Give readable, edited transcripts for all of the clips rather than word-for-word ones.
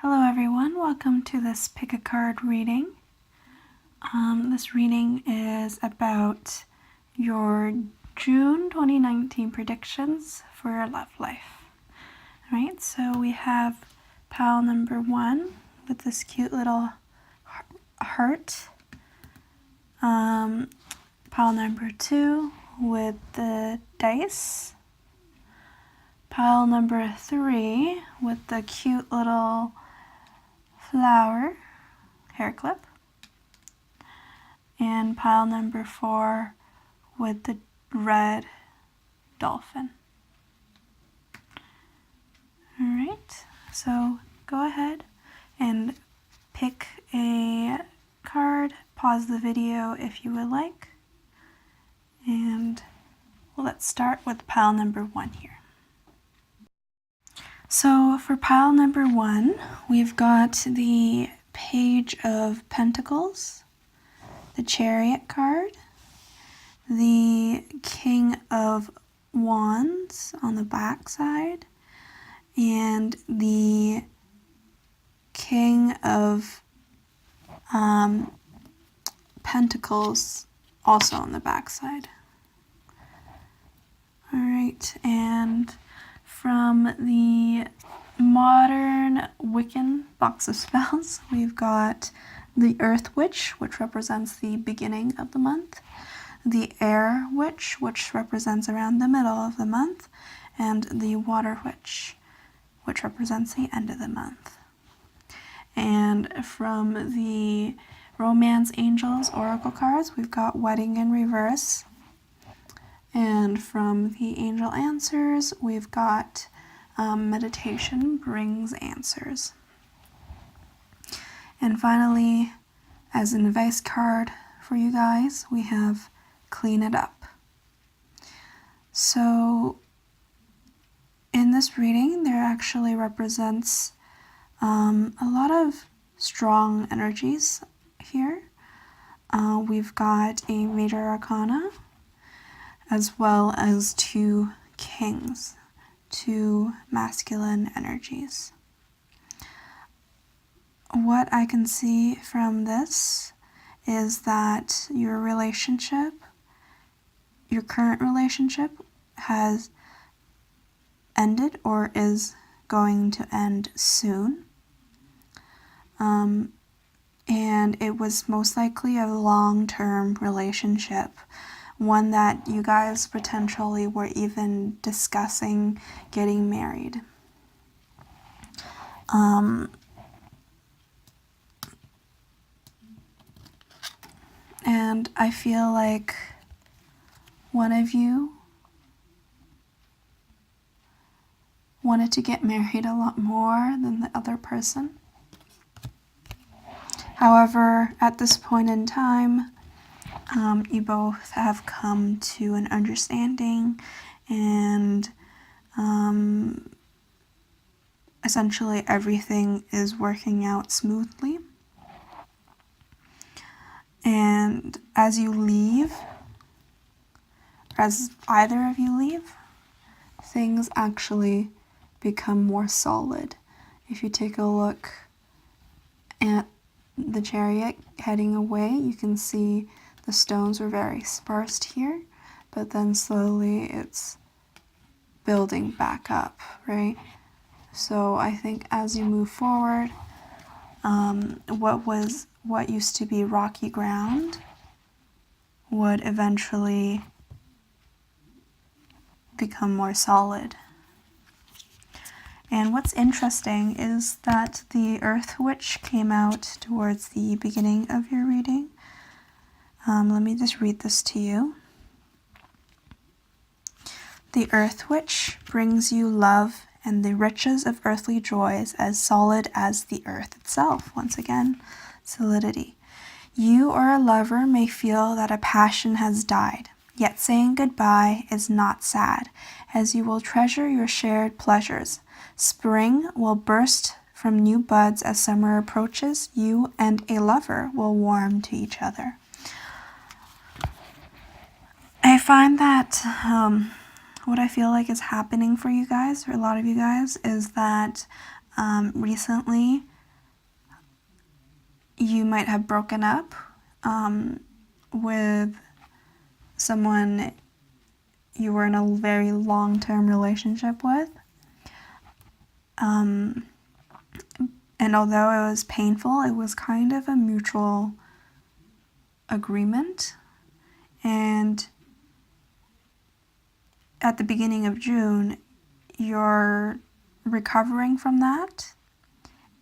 Hello everyone, welcome to this pick a card reading. This reading is about your June 2019 predictions for your love life. Alright, so we have pile number 1 with this cute little heart. Pile number 2 with the dice. Pile number 3 with the cute little flower hair clip, and pile number 4 with the red dolphin. Alright, so go ahead and pick a card, pause the video if you would like, and let's start with pile number 1 here. So for pile number 1, we've got the Page of Pentacles, the Chariot card, the King of Wands on the back side, and the King of Pentacles also on the back side. Alright, and from the modern Wiccan box of spells, we've got the Earth Witch, which represents the beginning of the month, the Air Witch, which represents around the middle of the month, and the Water Witch, which represents the end of the month. And from the Romance Angels Oracle cards, we've got Wedding in Reverse. And from the Angel Answers, we've got Meditation Brings Answers. And finally, as an advice card for you guys, we have Clean It Up. So in this reading, there actually represents a lot of strong energies here. We've got a Major Arcana, as well as 2 kings, 2 masculine energies. What I can see from this is that your relationship, your current relationship, has ended or is going to end soon. And it was most likely a long-term relationship, one that you guys potentially were even discussing getting married. And I feel like one of you wanted to get married a lot more than the other person. However, at this point in time, you both have come to an understanding, and essentially everything is working out smoothly. And as you leave, as either of you leave, things actually become more solid. If you take a look at the Chariot heading away, you can see the stones were very sparse here, but then slowly it's building back up, right? So I think as you move forward, what used to be rocky ground would eventually become more solid. And what's interesting is that the Earth Witch came out towards the beginning of your reading. Let me just read this to you. The Earth Witch brings you love and the riches of earthly joys as solid as the earth itself. Once again, solidity. You or a lover may feel that a passion has died, yet saying goodbye is not sad, as you will treasure your shared pleasures. Spring will burst from new buds as summer approaches. You and a lover will warm to each other. I find that what I feel like is happening for you guys, for a lot of you guys, is that recently you might have broken up with someone you were in a very long-term relationship with. And although it was painful, it was kind of a mutual agreement. And at the beginning of June, you're recovering from that,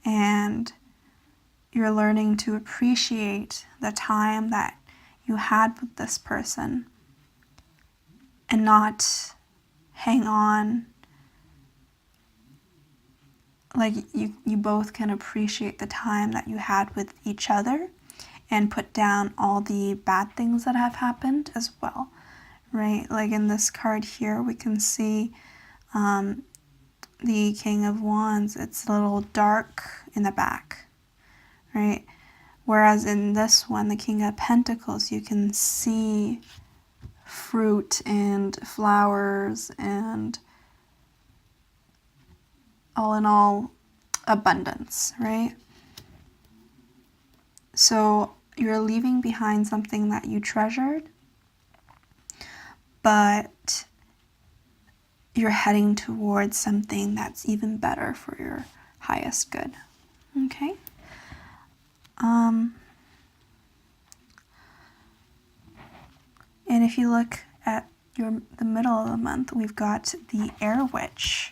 and you're learning to appreciate the time that you had with this person and not hang on. Like you both can appreciate the time that you had with each other and put down all the bad things that have happened as well, right? Like in this card here, we can see the King of Wands. It's a little dark in the back, right? Whereas in this one, the King of Pentacles, you can see fruit and flowers and all in all, abundance, right? So you're leaving behind something that you treasured, but you're heading towards something that's even better for your highest good, okay? And if you look at the middle of the month, we've got the Air Witch.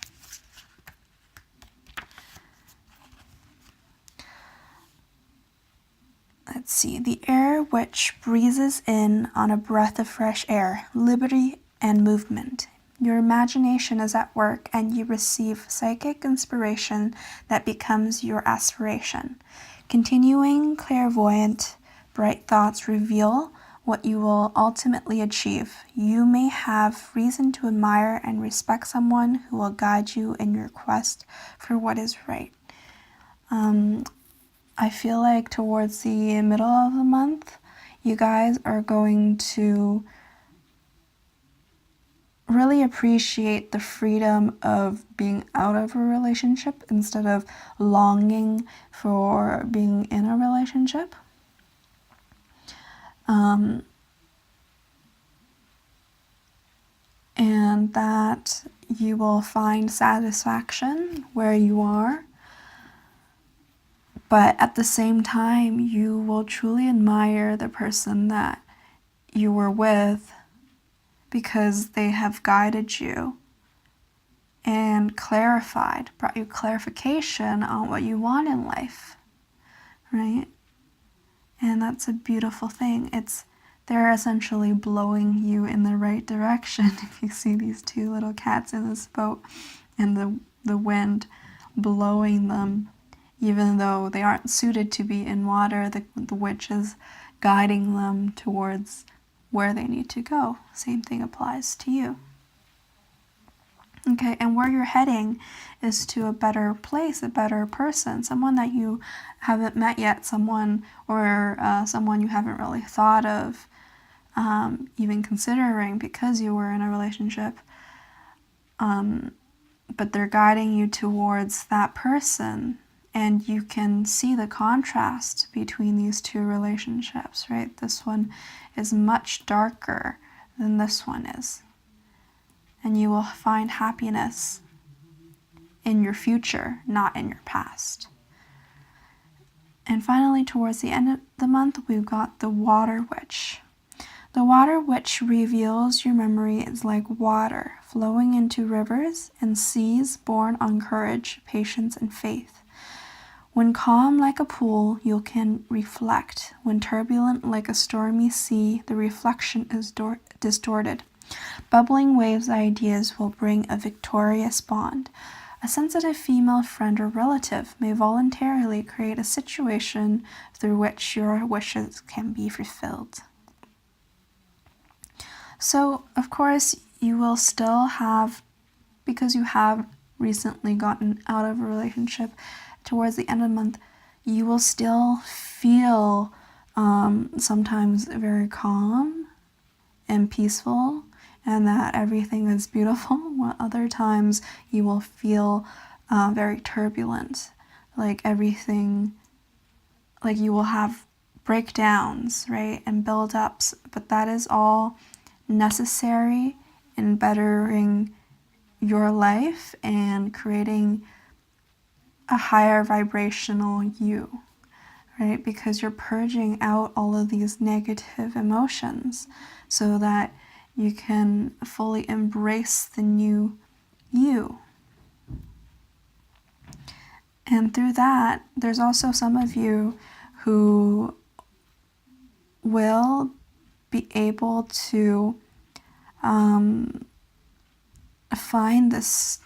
Let's see, the Air Witch breezes in on a breath of fresh air, liberty and movement. Your imagination is at work and you receive psychic inspiration that becomes your aspiration. Continuing clairvoyant, bright thoughts reveal what you will ultimately achieve. You may have reason to admire and respect someone who will guide you in your quest for what is right. I feel like towards the middle of the month, you guys are going to really appreciate the freedom of being out of a relationship instead of longing for being in a relationship. And that you will find satisfaction where you are. But at the same time, you will truly admire the person that you were with because they have guided you and brought you clarification on what you want in life, right? And that's a beautiful thing. They're essentially blowing you in the right direction. If you see these two little cats in this boat and the wind blowing them, even though they aren't suited to be in water, the witch is guiding them towards where they need to go. Same thing applies to you. Okay, and where you're heading is to a better place, a better person, someone that you haven't met yet, someone you haven't really thought of even considering because you were in a relationship. But they're guiding you towards that person, and you can see the contrast between these two relationships, right? This one is much darker than this one is. And you will find happiness in your future, not in your past. And finally, towards the end of the month, we've got the Water Witch. The Water Witch reveals your memory is like water flowing into rivers and seas born on courage, patience, and faith. When calm like a pool, you can reflect. When turbulent like a stormy sea, the reflection is distorted. Bubbling waves of ideas will bring a victorious bond. A sensitive female friend or relative may voluntarily create a situation through which your wishes can be fulfilled. So, of course, you will still have, because you have recently gotten out of a relationship, towards the end of the month, you will still feel sometimes very calm and peaceful and that everything is beautiful, while other times you will feel very turbulent, like everything, like you will have breakdowns, right, and build-ups, but that is all necessary in bettering your life and creating a higher vibrational you, right? Because you're purging out all of these negative emotions so that you can fully embrace the new you. And through that, there's also some of you who will be able to find this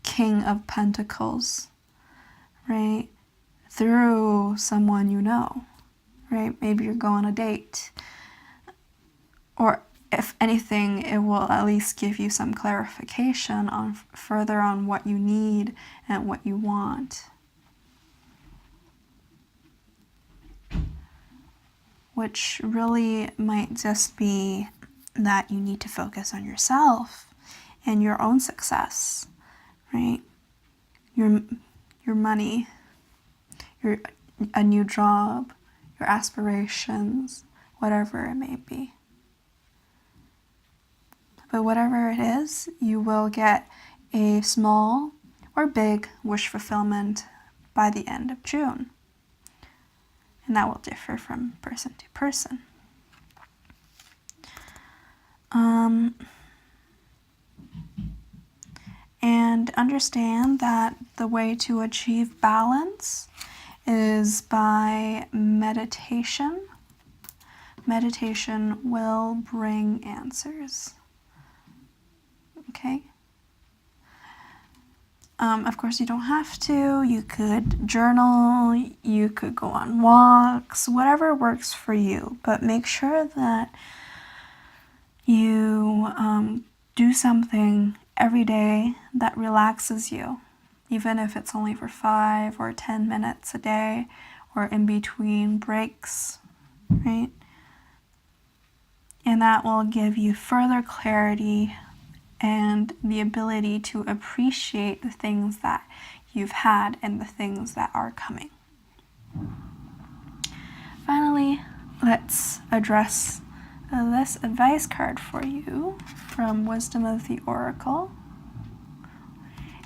King of Pentacles, right, through someone you know, right? Maybe you're going on a date, or if anything, it will at least give you some clarification on further on what you need and what you want. Which really might just be that you need to focus on yourself and your own success, right? Your money, a new job, your aspirations, whatever it may be. But whatever it is, you will get a small or big wish fulfillment by the end of June. And that will differ from person to person. And understand that the way to achieve balance is by meditation. Meditation will bring answers. Okay? Of course, you don't have to. You could journal, you could go on walks, whatever works for you. But make sure that you do something every day that relaxes you, even if it's only for 5 or 10 minutes a day or in between breaks, right? And that will give you further clarity and the ability to appreciate the things that you've had and the things that are coming. Finally, let's address this advice card for you from Wisdom of the Oracle.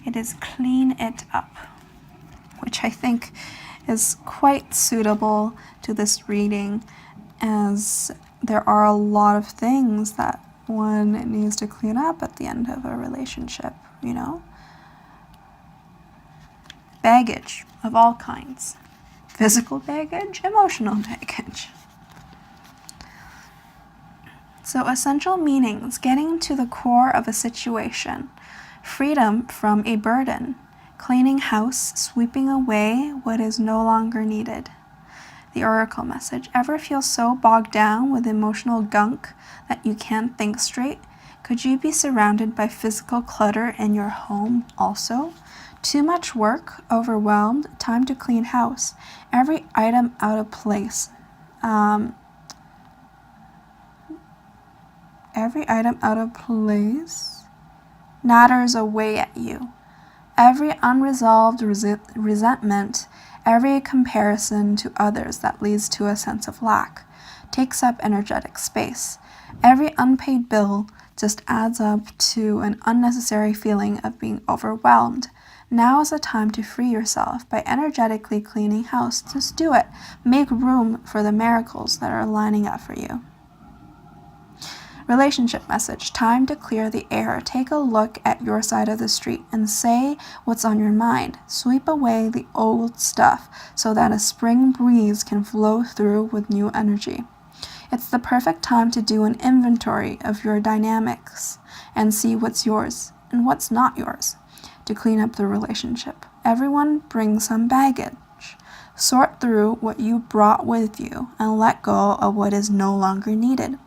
It is Clean It Up, which I think is quite suitable to this reading, as there are a lot of things that one needs to clean up at the end of a relationship, you know? Baggage of all kinds. Physical baggage, emotional baggage. So essential meanings: getting to the core of a situation, freedom from a burden, cleaning house, sweeping away what is no longer needed. The Oracle message: ever feel so bogged down with emotional gunk that you can't think straight? Could you be surrounded by physical clutter in your home also? Too much work, overwhelmed, time to clean house. Every item out of place. Every item out of place natters away at you. Every unresolved resentment, every comparison to others that leads to a sense of lack, takes up energetic space. Every unpaid bill just adds up to an unnecessary feeling of being overwhelmed. Now is the time to free yourself by energetically cleaning house. Just do it. Make room for the miracles that are lining up for you. Relationship message: time to clear the air. Take a look at your side of the street and say what's on your mind. Sweep away the old stuff so that a spring breeze can flow through with new energy. It's the perfect time to do an inventory of your dynamics and see what's yours and what's not yours, to clean up the relationship. Everyone brings some baggage. Sort through what you brought with you and let go of what is no longer needed.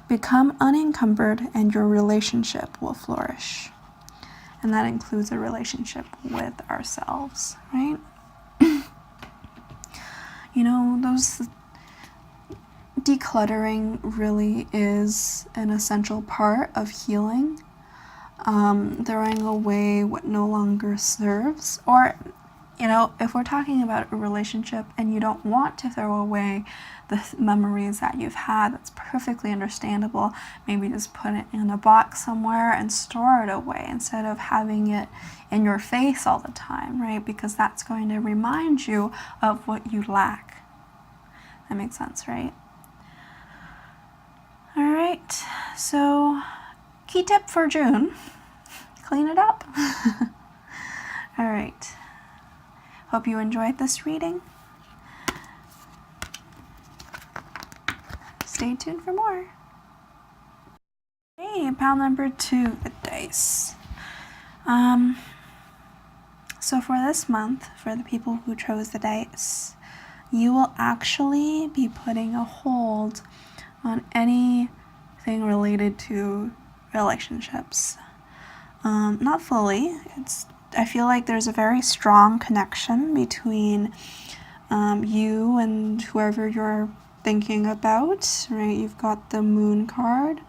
Become unencumbered and your relationship will flourish. And that includes a relationship with ourselves, right? You know, those decluttering really is an essential part of healing. Throwing away what no longer serves, or you know, if we're talking about a relationship and you don't want to throw away the memories that you've had, that's perfectly understandable. Maybe just put it in a box somewhere and store it away instead of having it in your face all the time, right? Because that's going to remind you of what you lack. That makes sense, right? All right, so key tip for June, clean it up. All right. Hope you enjoyed this reading. Stay tuned for more. Hey, pile number 2, the dice. So for this month, for the people who chose the dice, you will actually be putting a hold on anything related to relationships. Not fully. I feel like there's a very strong connection between you and whoever you're thinking about, right? You've got the Moon card,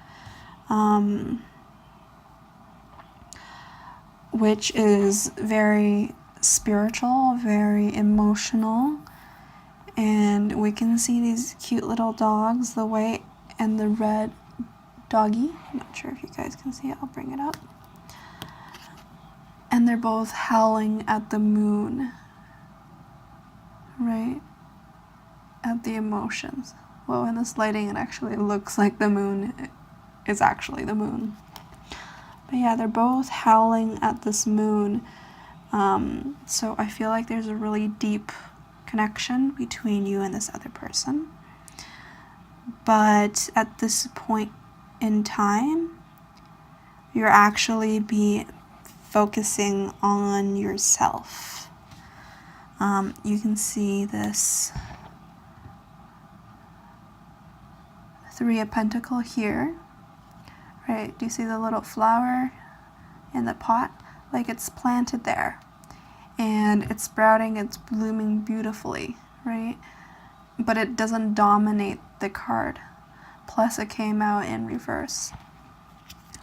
which is very spiritual, very emotional, and we can see these cute little dogs, the white and the red doggy. I'm not sure if you guys can see it. I'll bring it up. And they're both howling at the moon, right? At the emotions. Well, in this lighting, it actually looks like the moon is actually the moon. But yeah, they're both howling at this moon. So I feel like there's a really deep connection between you and this other person. But at this point in time, you're actually focusing on yourself. You can see this 3 of Pentacles here, right? Do you see the little flower in the pot? Like it's planted there and it's sprouting, it's blooming beautifully, right? But it doesn't dominate the card. Plus it came out in reverse.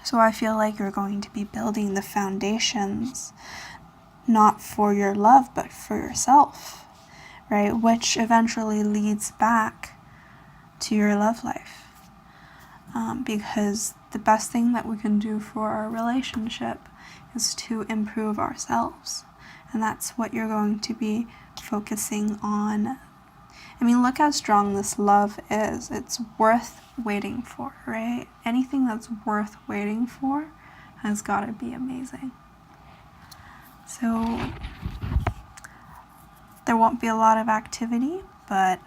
So I feel like you're going to be building the foundations, not for your love, but for yourself, right? Which eventually leads back to your love life. Because the best thing that we can do for our relationship is to improve ourselves. And that's what you're going to be focusing on. I mean, look how strong this love is. It's worth waiting for, right? Anything that's worth waiting for has got to be amazing. So there won't be a lot of activity, but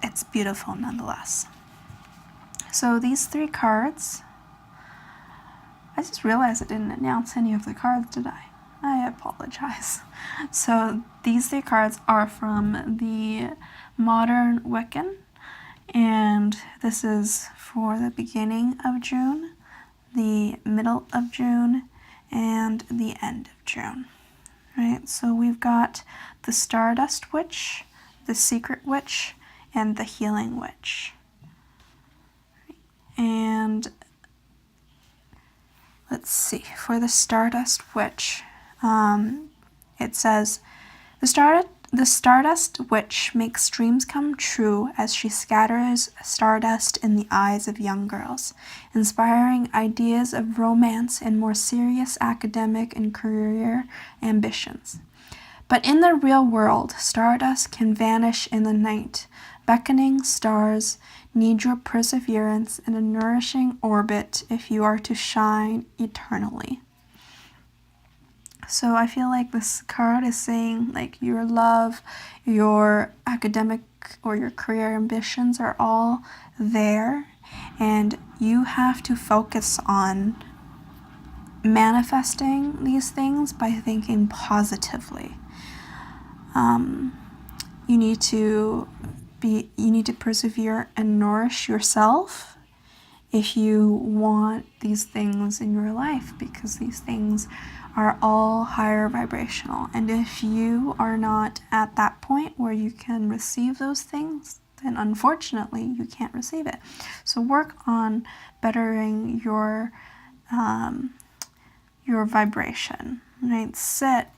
it's beautiful nonetheless. So these 3 cards, I just realized I didn't announce any of the cards, did I? I apologize. So these 3 cards are from the Modern Wiccan, and this is for the beginning of June, the middle of June, and the end of June. Right? So we've got the Stardust Witch, the Secret Witch, and the Healing Witch. And let's see, for the Stardust Witch, it says, the Stardust Witch makes dreams come true as she scatters stardust in the eyes of young girls, inspiring ideas of romance and more serious academic and career ambitions. But in the real world, stardust can vanish in the night. Beckoning stars need your perseverance and a nourishing orbit if you are to shine eternally. So I feel like this card is saying like your love, your academic or your career ambitions are all there, and you have to focus on manifesting these things by thinking positively. You need to persevere and nourish yourself if you want these things in your life, because these things are all higher vibrational. And if you are not at that point where you can receive those things, then unfortunately you can't receive it. So work on bettering your vibration, right? Sit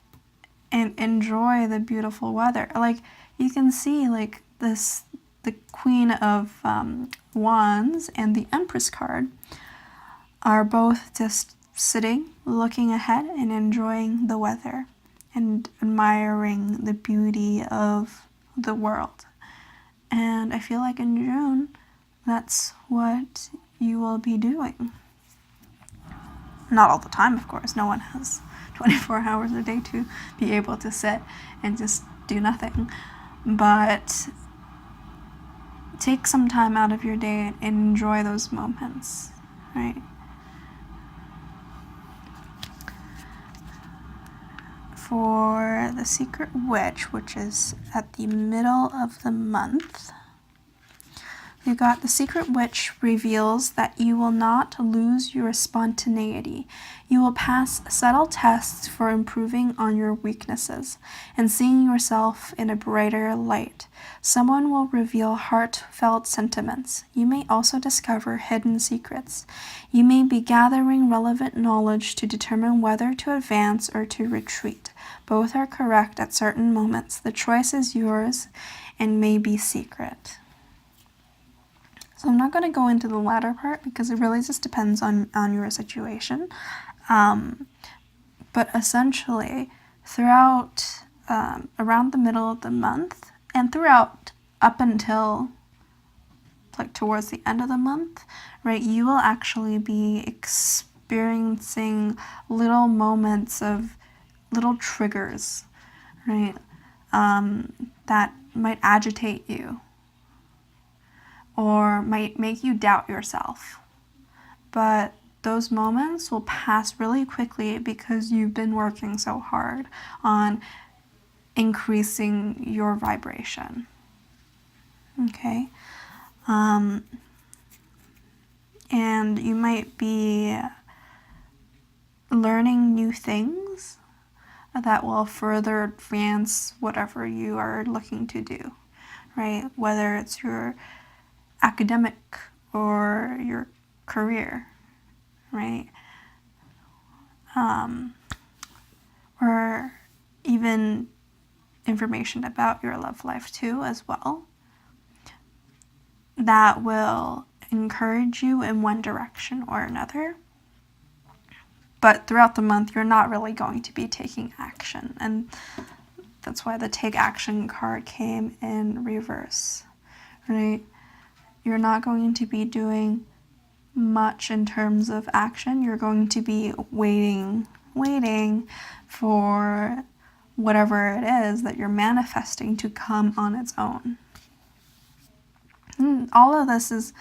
and enjoy the beautiful weather. Like you can see like this, the Queen of Wands and the Empress card are both just sitting, looking ahead and enjoying the weather and admiring the beauty of the world. And I feel like in June, that's what you will be doing. Not all the time, of course. No one has 24 hours a day to be able to sit and just do nothing. But take some time out of your day and enjoy those moments, right? For the Secret Witch, which is at the middle of the month, you got the Secret Witch reveals that you will not lose your spontaneity. You will pass subtle tests for improving on your weaknesses and seeing yourself in a brighter light. Someone will reveal heartfelt sentiments. You may also discover hidden secrets. You may be gathering relevant knowledge to determine whether to advance or to retreat. Both are correct at certain moments. The choice is yours and may be secret. So I'm not going to go into the latter part because it really just depends on your situation. But essentially, throughout around the middle of the month and throughout up until like towards the end of the month, right, you will actually be experiencing little moments of little triggers, right, that might agitate you or might make you doubt yourself. But those moments will pass really quickly because you've been working so hard on increasing your vibration. Okay? And you might be learning new things that will further advance whatever you are looking to do, right? Whether it's your academic or your career, right? Or even information about your love life too as well. That will encourage you in one direction or another. But throughout the month, you're not really going to be taking action. And that's why the take action card came in reverse, right? You're not going to be doing much in terms of action. You're going to be waiting for whatever it is that you're manifesting to come on its own. And all of this is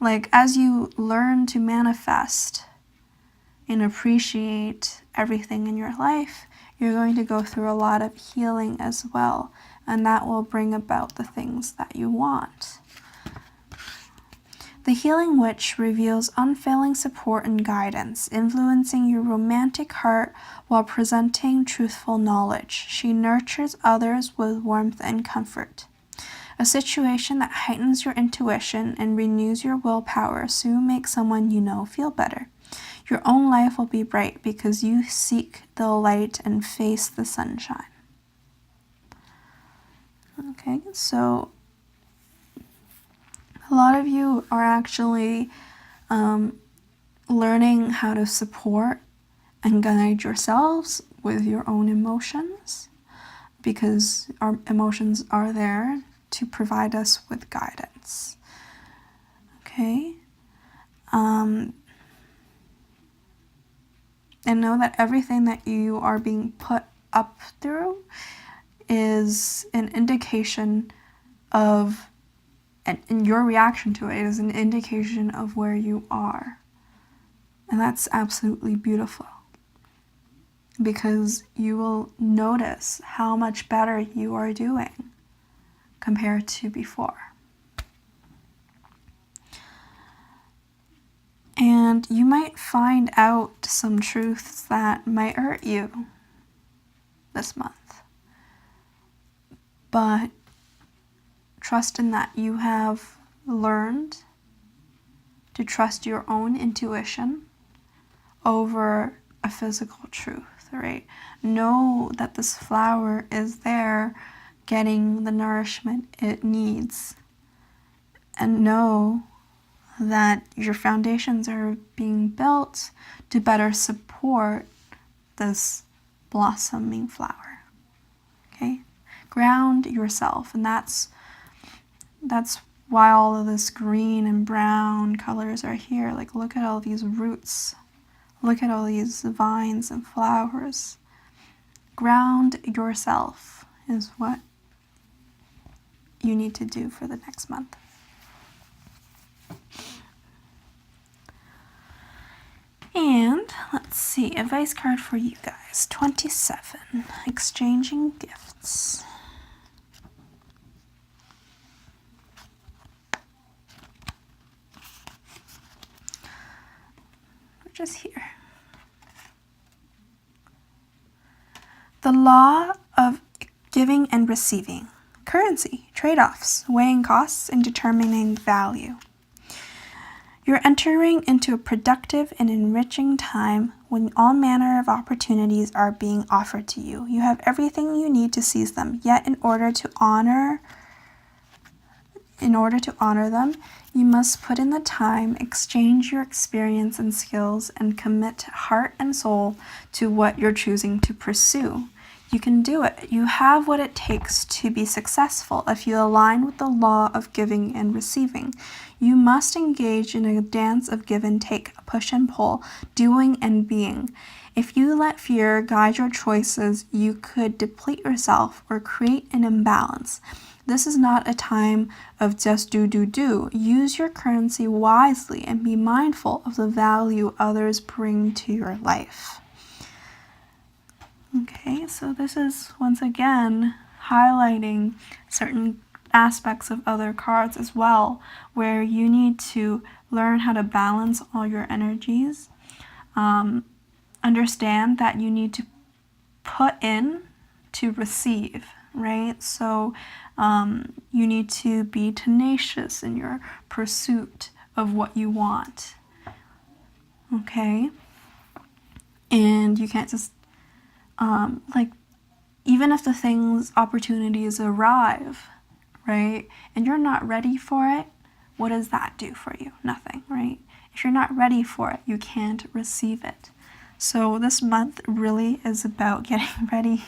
like as you learn to manifest and appreciate everything in your life, you're going to go through a lot of healing as well, and that will bring about the things that you want. The Healing Witch reveals unfailing support and guidance, influencing your romantic heart while presenting truthful knowledge. She nurtures others with warmth and comfort. A situation that heightens your intuition and renews your willpower soon makes someone you know feel better. Your own life will be bright because you seek the light and face the sunshine. Okay, so a lot of you are actually learning how to support and guide yourselves with your own emotions, because our emotions are there to provide us with guidance. Okay? And know that everything that you are being put up through is an indication of, and your reaction to it is an indication of where you are. And that's absolutely beautiful, because you will notice how much better you are doing compared to before. And you might find out some truths that might hurt you this month. But trust in that you have learned to trust your own intuition over a physical truth. right? Know that this flower is there getting the nourishment it needs. And know that your foundations are being built to better support this blossoming flower. Okay? Ground yourself, and that's why all of this green and brown colors are here. Like, look at all these roots. Look at all these vines and flowers. Ground yourself is what you need to do for the next month. And let's see, advice card for you guys. 27, exchanging gifts. We're just here. The law of giving and receiving. Currency, trade-offs, weighing costs, and determining value. You're entering into a productive and enriching time when all manner of opportunities are being offered to you. You have everything you need to seize them, yet in order to honor them, you must put in the time, exchange your experience and skills, and commit heart and soul to what you're choosing to pursue. You can do it. You have what it takes to be successful if you align with the law of giving and receiving. You must engage in a dance of give and take, push and pull, doing and being. If you let fear guide your choices, you could deplete yourself or create an imbalance. This is not a time of just do. Use your currency wisely and be mindful of the value others bring to your life. Okay, so this is once again highlighting certain aspects of other cards as well, where you need to learn how to balance all your energies. Understand that you need to put in to receive, right? So you need to be tenacious in your pursuit of what you want, okay? And you can't just even if the opportunities arrive, right, and you're not ready for it, what does that do for you? Nothing, right? If you're not ready for it, you can't receive it. So this month really is about getting ready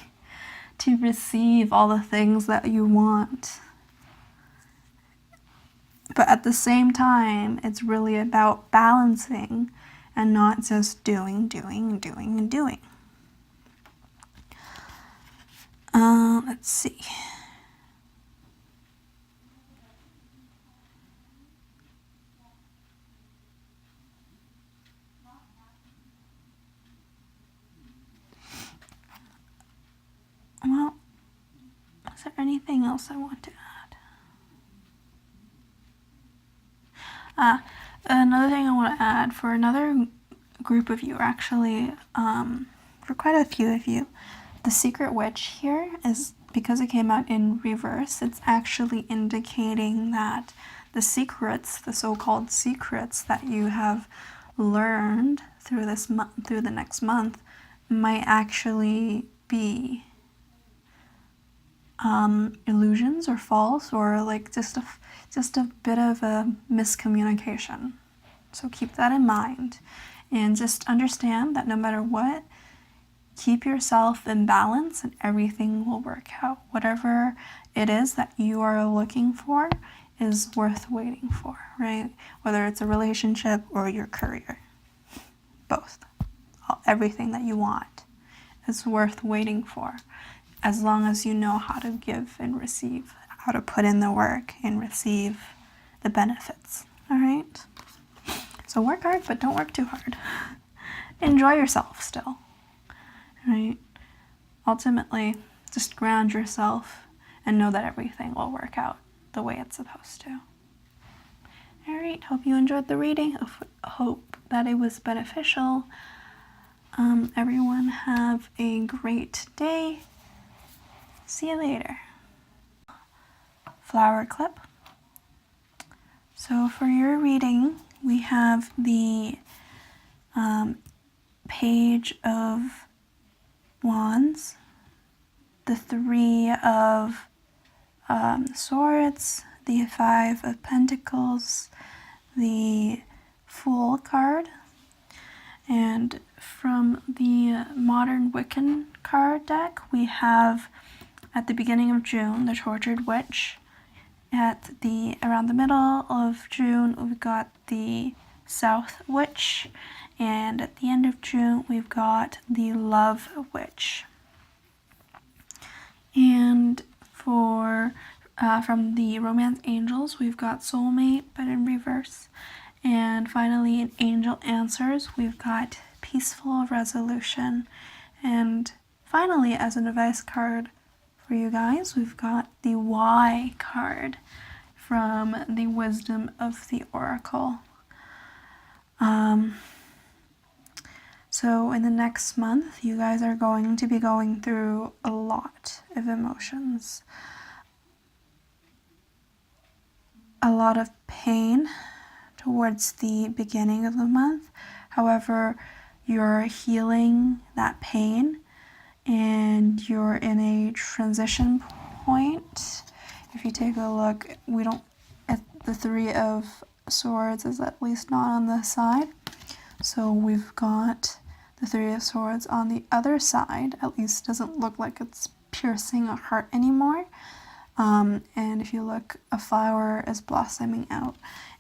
to receive all the things that you want. But at the same time, it's really about balancing and not just doing. Let's see. Well, is there anything else I want to add? Another thing I want to add for another group of you, actually, for quite a few of you, the Secret Witch here is, because it came out in reverse, it's actually indicating that the secrets, the so-called secrets that you have learned through through the next month, might actually be illusions or false, or like just a bit of a miscommunication. So keep that in mind, and just understand that no matter what, keep yourself in balance and everything will work out. Whatever it is that you are looking for is worth waiting for, right? Whether it's a relationship or your career, both. Everything that you want is worth waiting for, as long as you know how to give and receive, how to put in the work and receive the benefits, all right? So work hard, but don't work too hard. Enjoy yourself still, right? Ultimately, just ground yourself and know that everything will work out the way it's supposed to. All right, hope you enjoyed the reading. Hope that it was beneficial. Everyone have a great day. See you later. Flower clip. So for your reading, we have the Page of Wands, the Three of Swords, the Five of Pentacles, the Fool card, and from the Modern Wiccan card deck, we have at the beginning of June the Tortured Witch. Around the middle of June, we've got the South Witch, and at the end of June, we've got the Love Witch. And from the Romance Angels, we've got Soulmate, but in reverse. And finally, in Angel Answers, we've got Peaceful Resolution. And finally, as an advice card for you guys, we've got the Why card from the Wisdom of the Oracle. So in the next month, you guys are going to be going through a lot of emotions. A lot of pain towards the beginning of the month. However, you're healing that pain and you're in a transition point. If you take a look, the Three of Swords is at least not on this side. So we've got the Three of Swords on the other side. At least doesn't look like it's piercing a heart anymore. And if you look, a flower is blossoming out.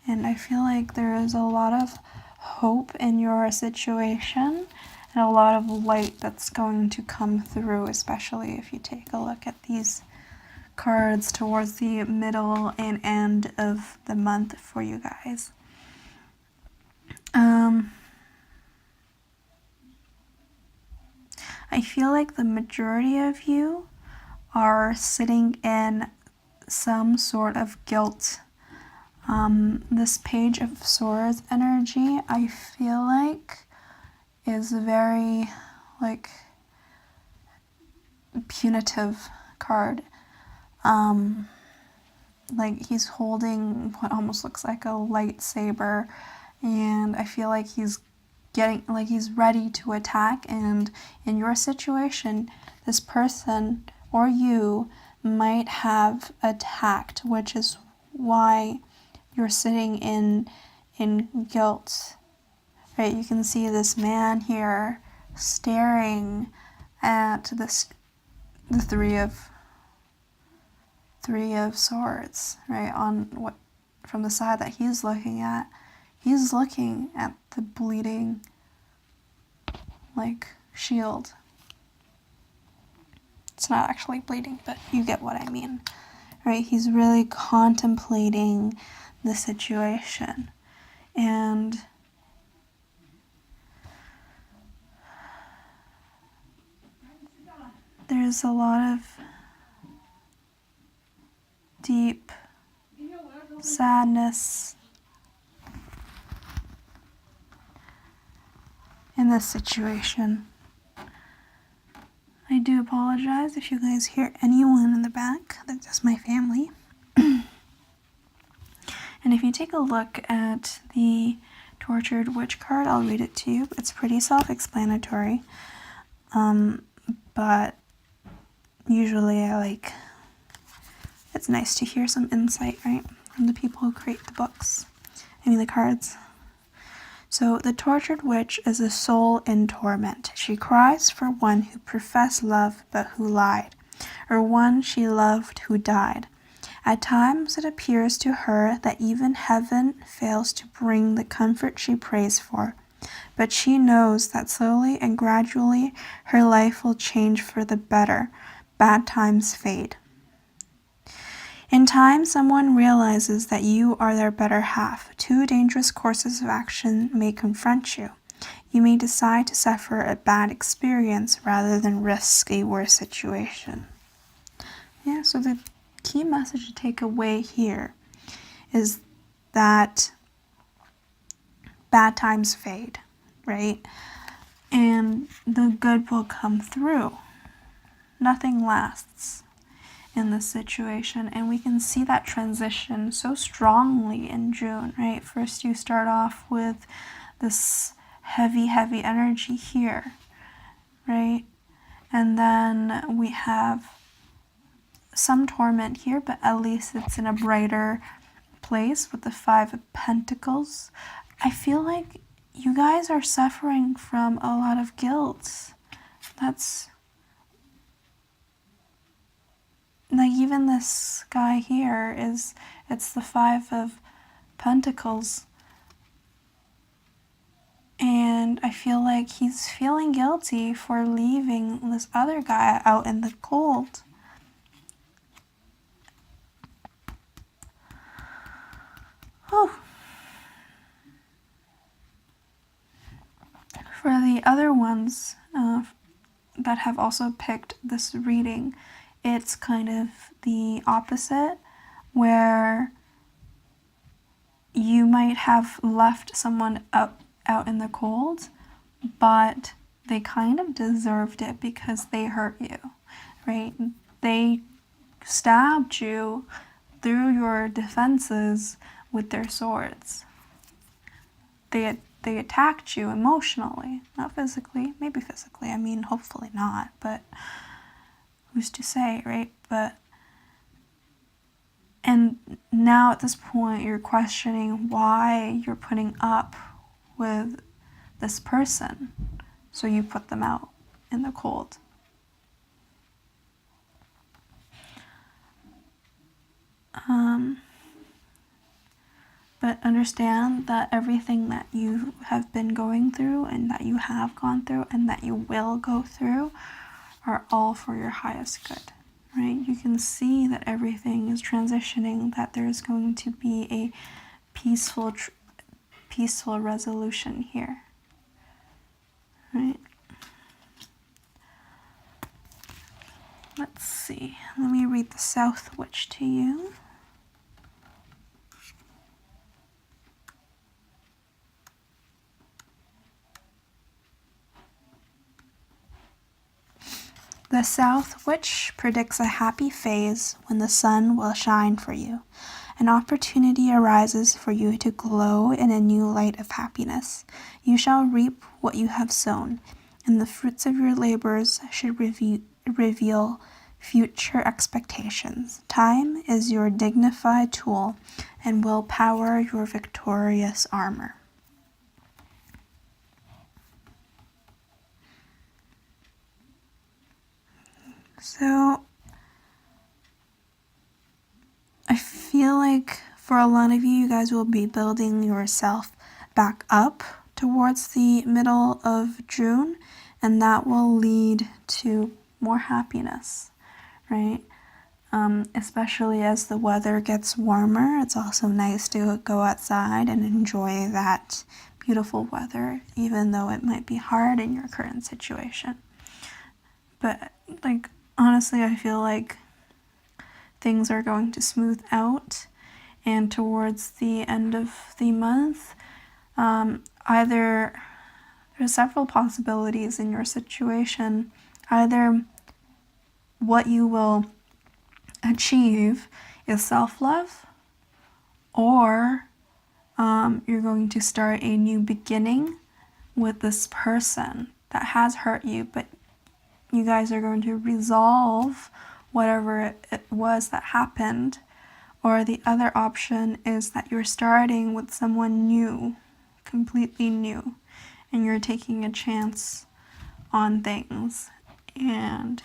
And I feel like there is a lot of hope in your situation and a lot of light that's going to come through, especially if you take a look at these cards towards the middle and end of the month for you guys. I feel like the majority of you are sitting in some sort of guilt. This Page of Swords energy, I feel like, is a very, punitive card. He's holding what almost looks like a lightsaber, and I feel like he's ready to attack. And in your situation, this person or you might have attacked, which is why you're sitting in guilt, right? You can see this man here staring at the Three of Swords, right? From the side that he's looking at the bleeding, shield. It's not actually bleeding, but you get what I mean, right? He's really contemplating the situation. And there's a lot of deep sadness in this situation. I do apologize if you guys hear anyone in the back. That's just my family. And if you take a look at the Tortured Witch card, I'll read it to you. It's pretty self-explanatory. But usually it's nice to hear some insight, right, from the people who create the cards. So the Tortured Witch is a soul in torment. She cries for one who professed love but who lied, or one she loved who died. At times it appears to her that even heaven fails to bring the comfort she prays for, but she knows that slowly and gradually her life will change for the better. Bad times fade. In time, someone realizes that you are their better half. Two dangerous courses of action may confront you. You may decide to suffer a bad experience rather than risk a worse situation. Yeah, so the key message to take away here is that bad times fade, right? And the good will come through. Nothing lasts in this situation, and we can see that transition so strongly in June, right? First you start off with this heavy energy here, right? And then we have some torment here, but at least it's in a brighter place with the Five of Pentacles. I feel like you guys are suffering from a lot of guilt. That's like, even this guy here it's the Five of Pentacles. And I feel like he's feeling guilty for leaving this other guy out in the cold. Oh. For the other ones that have also picked this reading, it's kind of the opposite, where you might have left someone out in the cold, but they kind of deserved it because they hurt you, right? They stabbed you through your defenses with their swords. They attacked you emotionally, not physically. Maybe physically, I mean, hopefully not, but who's to say, right? And now at this point, you're questioning why you're putting up with this person. So you put them out in the cold. But understand that everything that you have been going through and that you have gone through and that you will go through are all for your highest good, right? You can see that everything is transitioning, that there's going to be a peaceful resolution here, right? Let's see. Let me read the South Witch to you. The South Witch predicts a happy phase when the sun will shine for you. An opportunity arises for you to glow in a new light of happiness. You shall reap what you have sown, and the fruits of your labors should reveal future expectations. Time is your dignified tool and will power your victorious armor. So I feel like for a lot of you, you guys will be building yourself back up towards the middle of June, and that will lead to more happiness, right? Especially as the weather gets warmer, it's also nice to go outside and enjoy that beautiful weather, even though it might be hard in your current situation. But like, honestly, I feel like things are going to smooth out, and towards the end of the month, either there's several possibilities in your situation. Either what you will achieve is self-love, or you're going to start a new beginning with this person that has hurt you, but you guys are going to resolve whatever it was that happened. Or the other option is that you're starting with someone new, completely new, and you're taking a chance on things and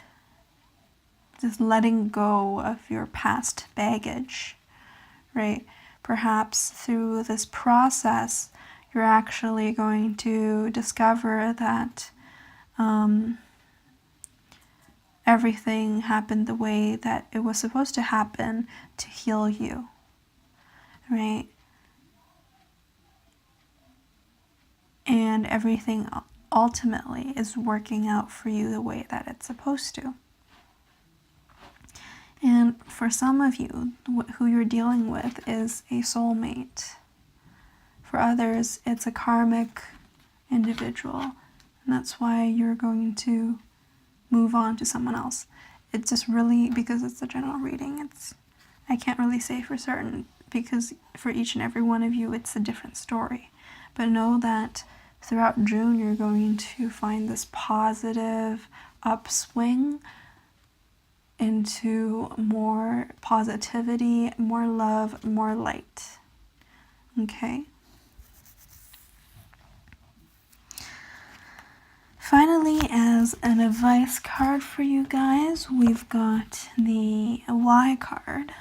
just letting go of your past baggage, right? Perhaps through this process, you're actually going to discover that everything happened the way that it was supposed to happen to heal you, right? And everything ultimately is working out for you the way that it's supposed to. And for some of you, who you're dealing with is a soulmate. For others, it's a karmic individual, and that's why you're going to move on to someone else. It's just really, because it's a general reading, I can't really say for certain, because for each and every one of you it's a different story. But know that throughout June, you're going to find this positive upswing into more positivity, more love, more light. Okay? Finally, as an advice card for you guys, we've got the Y card.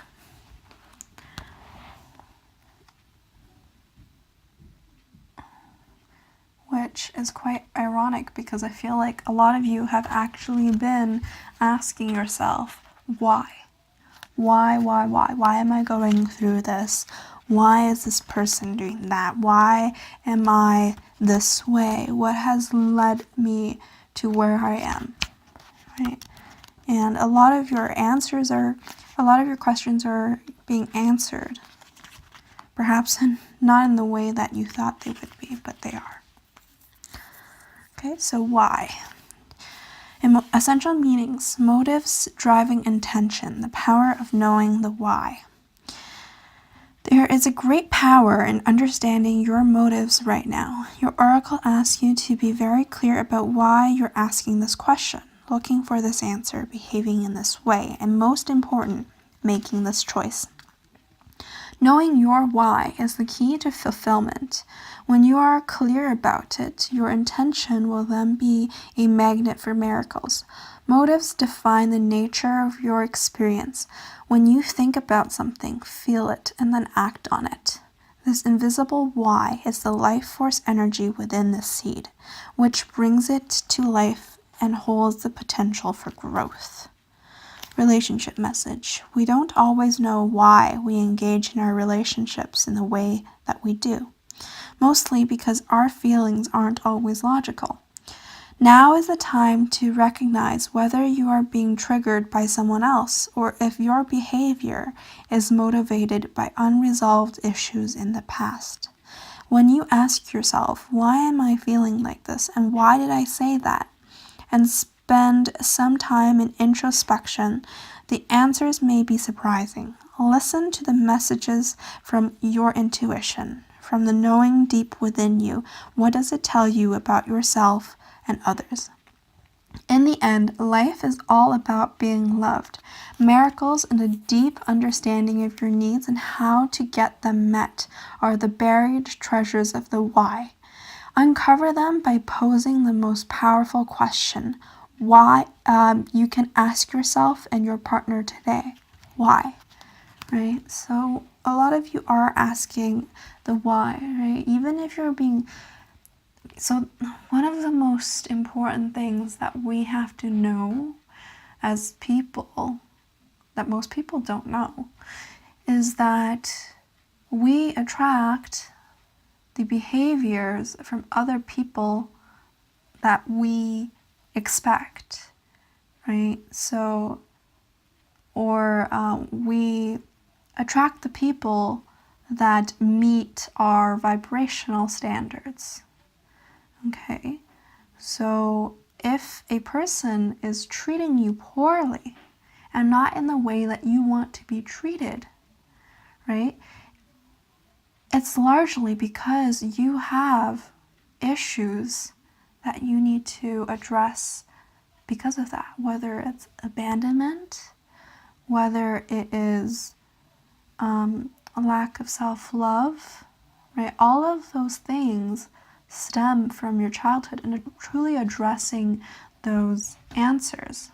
Which is quite ironic because I feel like a lot of you have actually been asking yourself, why? Why am I going through this? Why is this person doing that? Why am I this way? What has led me to where I am? Right? And a lot of your questions are being answered. Perhaps not in the way that you thought they would be, but they are. Okay, so why? Essential meanings, motives, driving intention, the power of knowing the why. There is a great power in understanding your motives right now. Your oracle asks you to be very clear about why you're asking this question, looking for this answer, behaving in this way, and most important, making this choice. Knowing your why is the key to fulfillment. When you are clear about it, your intention will then be a magnet for miracles. Motives define the nature of your experience. When you think about something, feel it, and then act on it. This invisible why is the life force energy within the seed, which brings it to life and holds the potential for growth. Relationship message. We don't always know why we engage in our relationships in the way that we do, mostly because our feelings aren't always logical. Now is the time to recognize whether you are being triggered by someone else or if your behavior is motivated by unresolved issues in the past. When you ask yourself, why am I feeling like this and why did I say that? And spend some time in introspection, the answers may be surprising. Listen to the messages from your intuition, from the knowing deep within you. What does it tell you about yourself and others? In the end, life is all about being loved. Miracles and a deep understanding of your needs and how to get them met are the buried treasures of the why. Uncover them by posing the most powerful question. Why? You can ask yourself and your partner today. Why? Right? So a lot of you are asking the why, right? Even if you're being... So one of the most important things that we have to know as people, that most people don't know, is that we attract the behaviors from other people that we expect, right? So, or we attract the people that meet our vibrational standards. Okay, so if a person is treating you poorly and not in the way that you want to be treated, right? It's largely because you have issues that you need to address because of that, whether it's abandonment, whether it is a lack of self-love, right? All of those things stem from your childhood, and truly addressing those answers,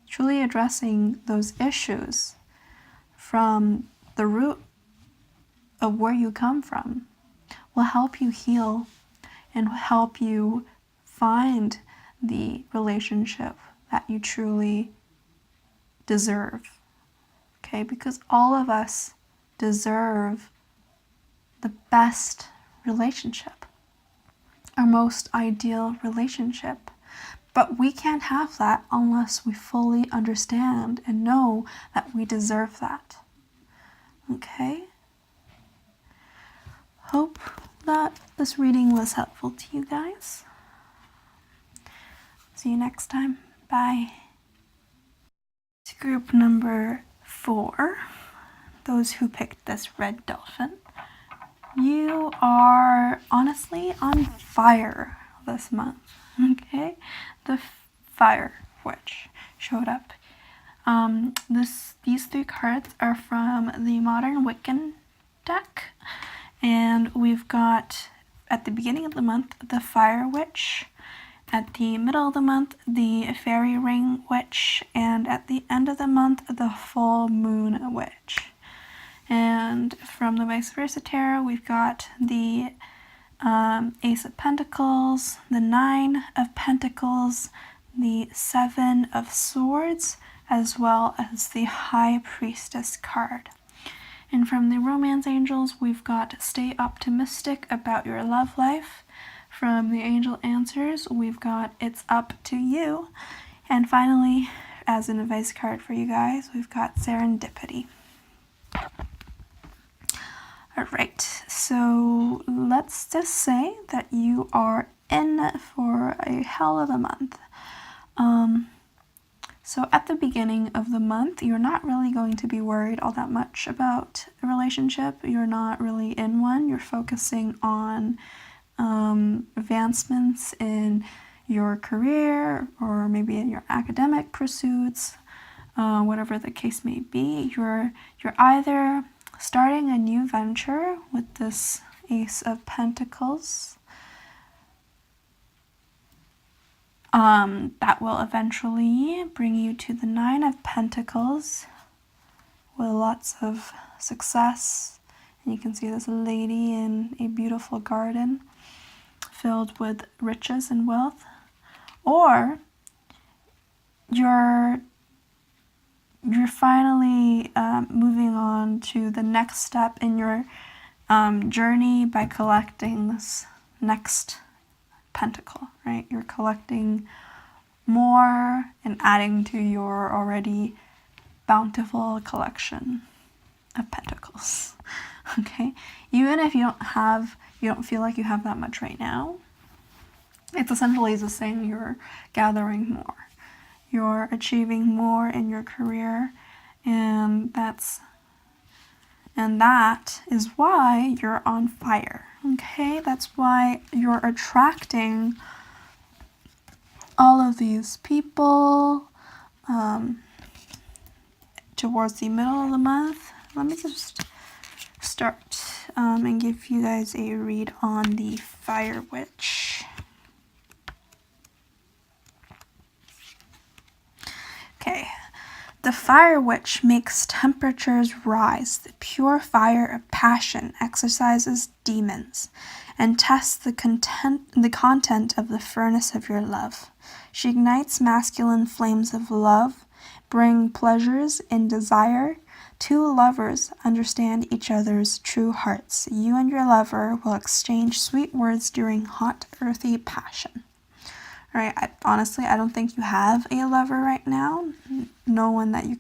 truly addressing those issues from the root of where you come from will help you heal and help you find the relationship that you truly deserve. Okay, because all of us deserve the best relationship, our most ideal relationship. But we can't have that unless we fully understand and know that we deserve that. Okay? Hope that this reading was helpful to you guys. See you next time. Bye. To group number 4, those who picked this Red Dolphin. You are honestly on fire this month, okay? The Fire Witch showed up. These 3 cards are from the Modern Wiccan deck, and we've got at the beginning of the month the Fire Witch, at the middle of the month the Fairy Ring Witch, and at the end of the month the Full Moon Witch. And from the Vice Versa Tarot, we've got the Ace of Pentacles, the 9 of Pentacles, the 7 of Swords, as well as the High Priestess card. And from the Romance Angels, we've got Stay Optimistic about your love life. From the Angel Answers, we've got It's Up to You. And finally, as an advice card for you guys, we've got Serendipity. Alright, so let's just say that you are in for a hell of a month. So at the beginning of the month, you're not really going to be worried all that much about a relationship. You're not really in one. You're focusing on advancements in your career or maybe in your academic pursuits, whatever the case may be. You're either starting a new venture with this Ace of Pentacles that will eventually bring you to the 9 of Pentacles with lots of success. And you can see this lady in a beautiful garden filled with riches and wealth. Or you're finally moving on to the next step in your journey by collecting this next pentacle, right? You're collecting more and adding to your already bountiful collection of pentacles. Okay? Even if you don't feel like you have that much right now, it's essentially just saying you're gathering more. You're achieving more in your career, and that is why you're on fire. Okay? That's why you're attracting all of these people towards the middle of the month. Let me just start and give you guys a read on the Fire Witch. Okay. The Fire Witch makes temperatures rise. The pure fire of passion exercises demons and tests the content of the furnace of your love. She ignites masculine flames of love, bring pleasures in desire. 2 lovers understand each other's true hearts. You and your lover will exchange sweet words during hot, earthy passion. Alright, honestly, I don't think you have a lover right now. No one that you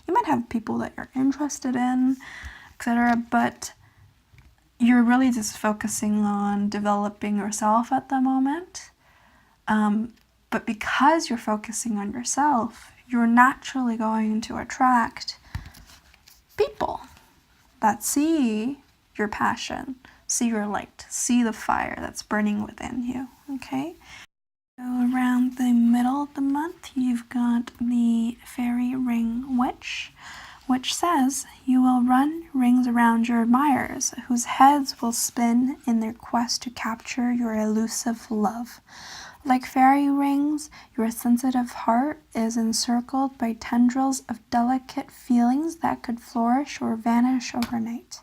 might have people that you're interested in, etc. But you're really just focusing on developing yourself at the moment. But because you're focusing on yourself, you're naturally going to attract people that see your passion, see your light, see the fire that's burning within you, okay? So around the middle of the month, you've got the Fairy Ring Witch, which says, you will run rings around your admirers, whose heads will spin in their quest to capture your elusive love. Like fairy rings, your sensitive heart is encircled by tendrils of delicate feelings that could flourish or vanish overnight.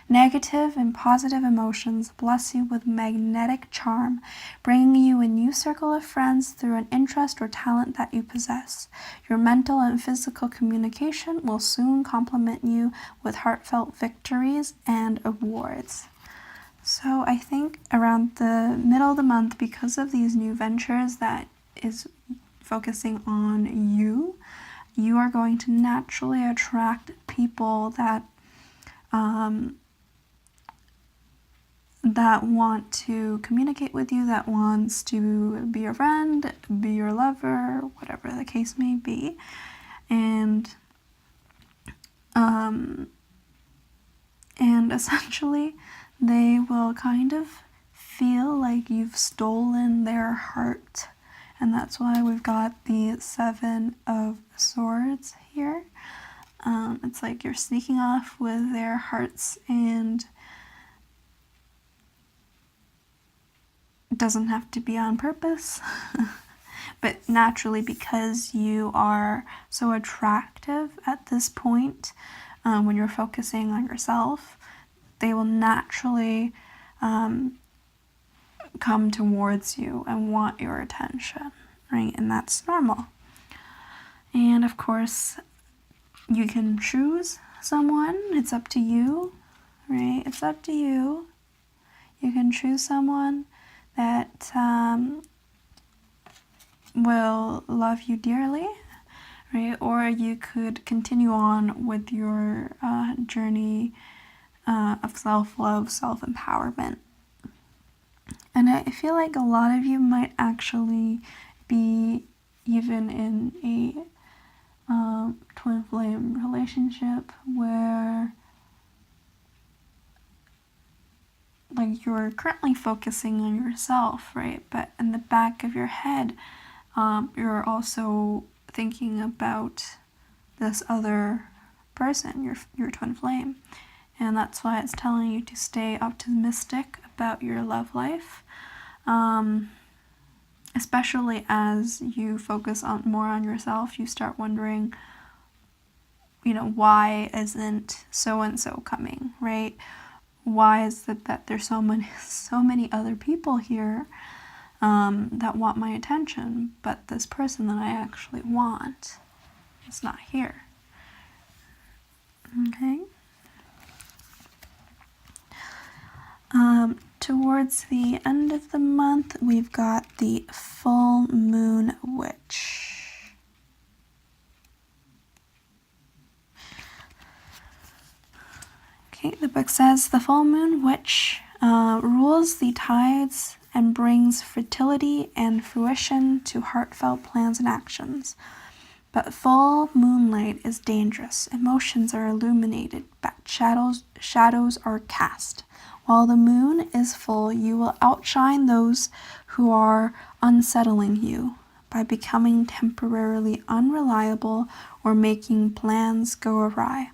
Negative and positive emotions bless you with magnetic charm, bringing you a new circle of friends through an interest or talent that you possess. Your mental and physical communication will soon complement you with heartfelt victories and awards. So I think around the middle of the month, because of these new ventures that is focusing on you, you are going to naturally attract people that want to communicate with you, that wants to be your friend, be your lover, whatever the case may be. And essentially they will kind of feel like you've stolen their heart. And that's why we've got the Seven of Swords here. It's like you're sneaking off with their hearts, and it doesn't have to be on purpose. But naturally, because you are so attractive at this point, when you're focusing on yourself, they will naturally come towards you and want your attention, right? And that's normal. And of course, you can choose someone. It's up to you, right? It's up to you. You can choose someone that will love you dearly, right? Or you could continue on with your journey of self-love, self-empowerment. And I feel like a lot of you might actually be even in a twin flame relationship where like you're currently focusing on yourself, right? But in the back of your head, you're also thinking about this other person, your twin flame. And that's why it's telling you to stay optimistic about your love life, especially as you focus more on yourself. You start wondering, why isn't so-and-so coming, right? Why is it that there's so many other people here that want my attention, but this person that I actually want is not here? Okay. Towards the end of the month, we've got the full moon witch. Okay, the book says the full moon witch rules the tides and brings fertility and fruition to heartfelt plans and actions. But full moonlight is dangerous. Emotions are illuminated, but shadows are cast. While the moon is full, you will outshine those who are unsettling you by becoming temporarily unreliable or making plans go awry.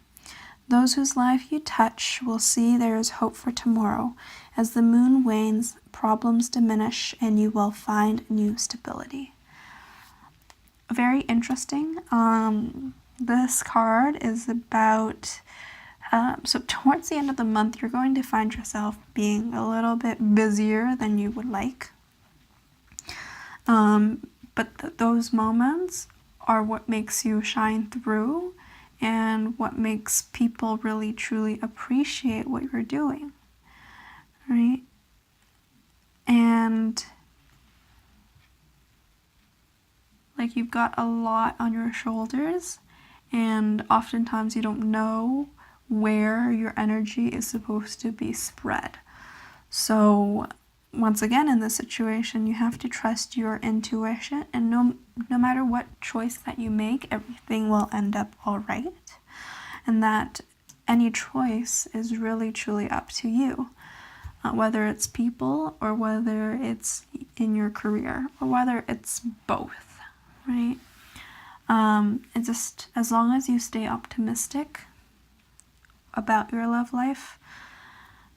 Those whose life you touch will see there is hope for tomorrow. As the moon wanes, problems diminish, and you will find new stability. Very interesting. This card is about, so towards the end of the month, you're going to find yourself being a little bit busier than you would like. But those moments are what makes you shine through and what makes people really truly appreciate what you're doing, right? And like you've got a lot on your shoulders, and oftentimes you don't know where your energy is supposed to be spread. So once again, in this situation, you have to trust your intuition, and no matter what choice that you make, everything will end up all right. And that any choice is really truly up to you, whether it's people or whether it's in your career or whether it's both, right? And just as long as you stay optimistic about your love life,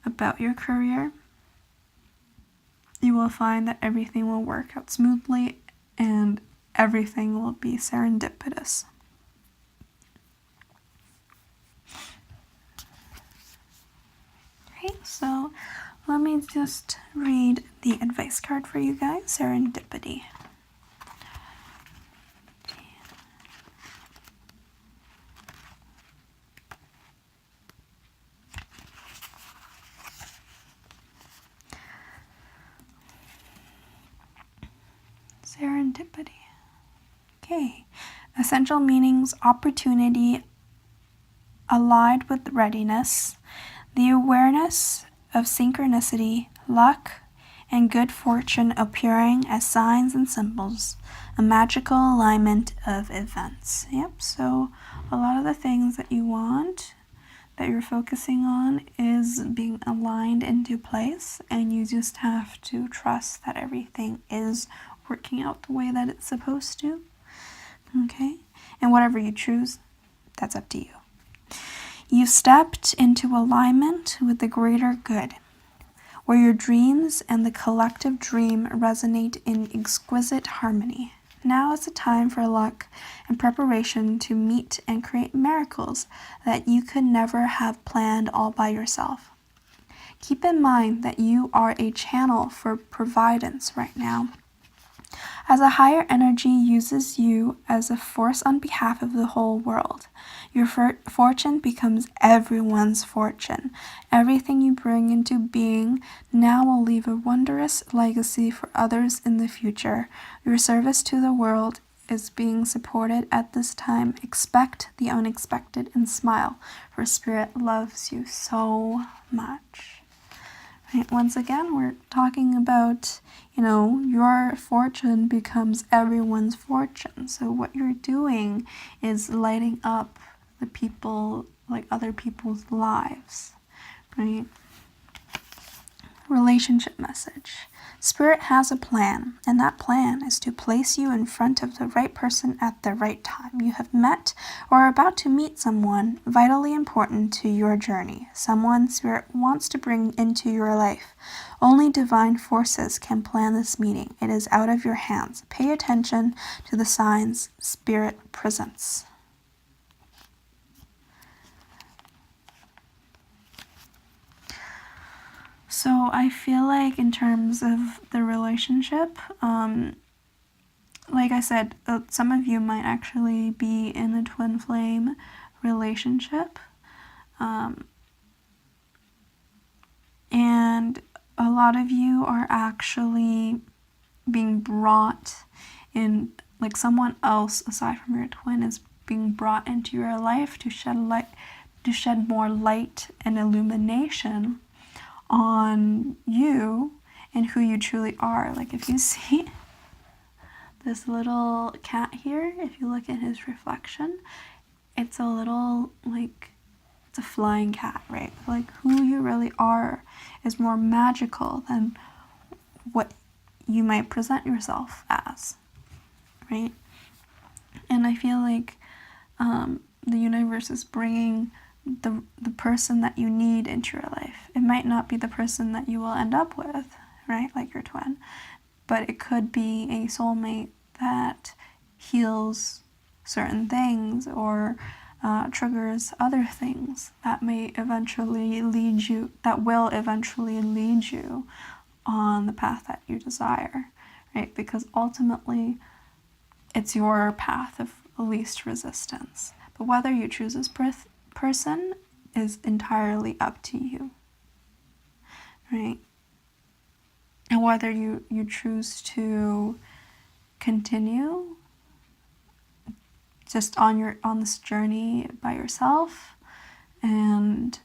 about your career, you will find that everything will work out smoothly and everything will be serendipitous. Okay, so let me just read the advice card for you guys, Serendipity. Serendipity. Okay. Essential meanings: opportunity allied with readiness, the awareness of synchronicity, luck, and good fortune appearing as signs and symbols, a magical alignment of events. Yep, so a lot of the things that you want, that you're focusing on is being aligned into place, and you just have to trust that everything is working out the way that it's supposed to. Okay? And whatever you choose, that's up to you. You stepped into alignment with the greater good, where your dreams and the collective dream resonate in exquisite harmony. Now is the time for luck and preparation to meet and create miracles that you could never have planned all by yourself. Keep in mind that you are a channel for providence right now, as a higher energy uses you as a force on behalf of the whole world. Your fortune becomes everyone's fortune. Everything you bring into being now will leave a wondrous legacy for others in the future. Your service to the world is being supported at this time. Expect the unexpected and smile, for Spirit loves you so much. Right? Once again, we're talking about, your fortune becomes everyone's fortune. So what you're doing is lighting up the people, like other people's lives, right? Relationship message. Spirit has a plan, and that plan is to place you in front of the right person at the right time. You have met or are about to meet someone vitally important to your journey, someone Spirit wants to bring into your life. Only divine forces can plan this meeting. It is out of your hands. Pay attention to the signs Spirit presents. So I feel like in terms of the relationship, like I said, some of you might actually be in a twin flame relationship. And a lot of you are actually being brought in, like someone else aside from your twin is being brought into your life to shed more light and illumination on you and who you truly are. Like if you see this little cat here, if you look at his reflection, it's a little, like, it's a flying cat, right? Like who you really are is more magical than what you might present yourself as, right? And I feel like the universe is bringing the person that you need into your life. It might not be the person that you will end up with, right, like your twin, but it could be a soulmate that heals certain things or triggers other things that will eventually lead you on the path that you desire, right? Because ultimately it's your path of least resistance. But whether you choose this person is entirely up to you, right? And whether you choose to continue just on this journey by yourself and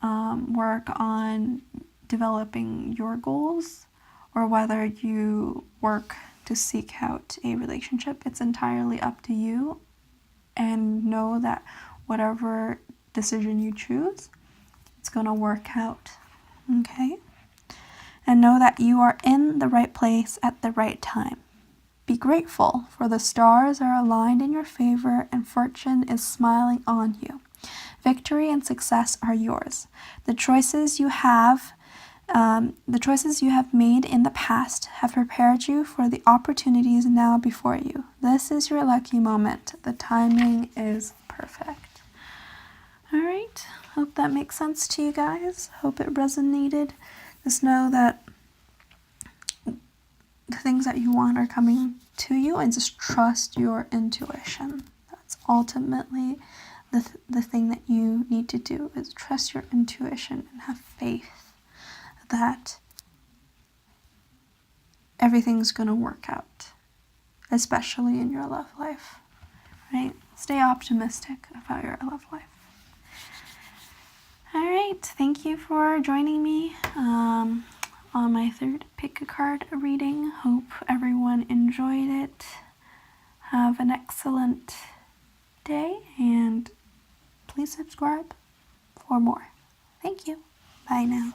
work on developing your goals, or whether you work to seek out a relationship, it's entirely up to you. And know that whatever decision you choose, it's going to work out, okay? And know that you are in the right place at the right time. Be grateful, for the stars are aligned in your favor and fortune is smiling on you. Victory and success are yours. The choices you have made in the past have prepared you for the opportunities now before you. This is your lucky moment. The timing is perfect. All right. Hope that makes sense to you guys. Hope it resonated. Just know that the things that you want are coming to you, and just trust your intuition. That's ultimately the thing that you need to do, is trust your intuition and have faith that everything's going to work out, especially in your love life, right? Stay optimistic about your love life. All right, thank you for joining me on my third pick a card reading. Hope everyone enjoyed it. Have an excellent day, and please subscribe for more. Thank you. Bye now.